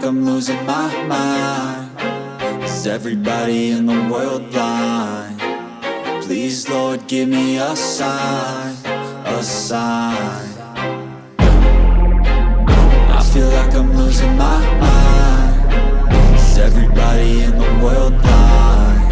I'm losing my mind. Is everybody in the world blind? Please, Lord, give me a sign, a sign. I feel like I'm losing my mind. Is everybody in the world blind?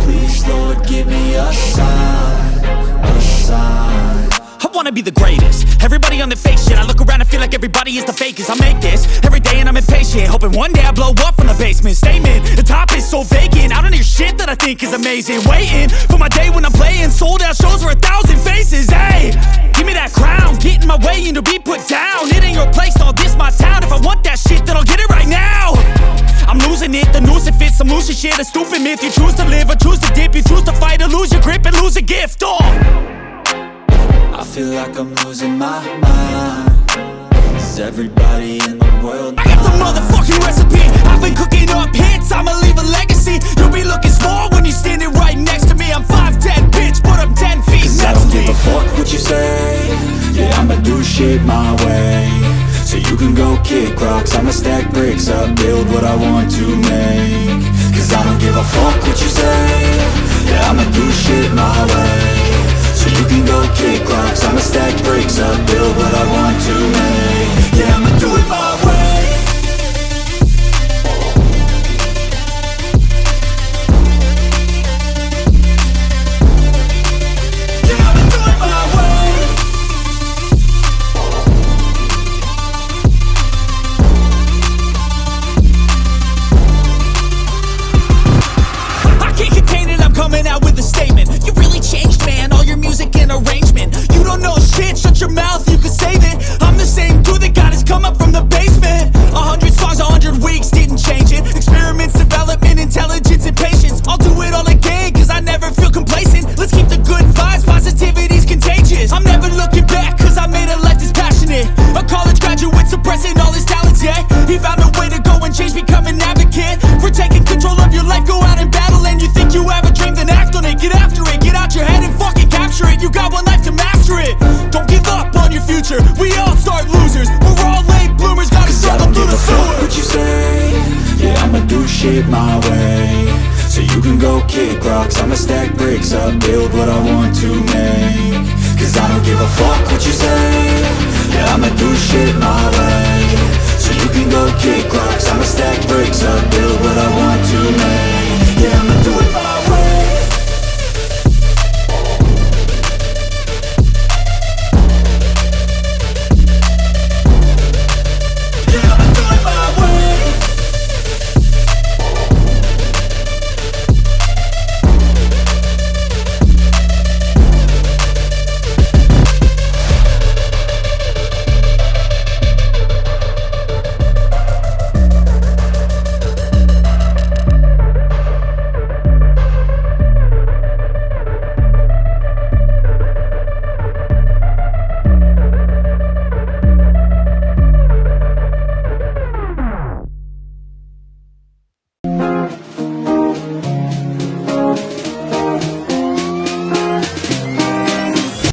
Please, Lord, give me a sign, a sign. I wanna be the greatest. Everybody on the fake shit. I look around and feel like everybody is the fakest. I make this every day and I'm impatient, hoping one day I blow up from the basement. Statement, the top is so vacant. I don't hear shit that I think is amazing. Waiting for my day when I'm playing sold out shows for 1,000 faces. Hey, give me that crown, get in my way and to be put down. It ain't your place, all this my town. If I want that shit, then I'll get it right now. I'm losing it, the noose it fits. I'm losing shit, a stupid myth. You choose to live or choose to dip. You choose to fight or lose your grip and lose a gift. I feel like I'm losing my mind. Is everybody in the world blind? I got the motherfucking recipe. I've been cooking up hits, I'ma leave a legacy. You'll be looking small when you're standing right next to me. I'm 5'10", bitch, but I'm 10 feet. Cause I don't give a fuck what you say. Yeah, I'ma do shit my way. So you can go kick rocks, I'ma stack bricks up, build what I want to make. Cause I don't give a fuck what you say. Yeah, I'ma do shit my way. So you can go kick rocks, I'ma stack bricks up, build what I want to make. Yeah, I'ma do it my way. Yeah, I'ma do it my way. I can't contain it, I'm coming out with a statement. You really changed, man, all your music and arrangement. You don't know shit, shut your mouth, you can save it. I'm the same dude that got his come up from the basement. 100 songs, 100 weeks, didn't change it. Experiments, development, intelligence, and patience. I'll do it all again, cause I never feel complacent. Let's keep the good vibes, positivity's contagious. I'm never looking back, cause I made a life that's passionate. A college graduate suppressing all his talents, yeah. He found a way to go and change, become an advocate for taking control of your life, go out and battle. And you think you have a dream, then act on it. Get after it, get out your head and fucking capture it. You got one life to master it. Don't give up on your future, we all start losers. We're all late bloomers, gotta struggle through the sewer. What you say? Yeah, I'ma do shit my way. So you can go kick rocks, I'ma stack bricks up, build what I want to make. Cause I don't give a fuck what you say. Yeah, I'ma do shit my way. So you can go kick rocks, I'ma stack bricks up, build what I want to make.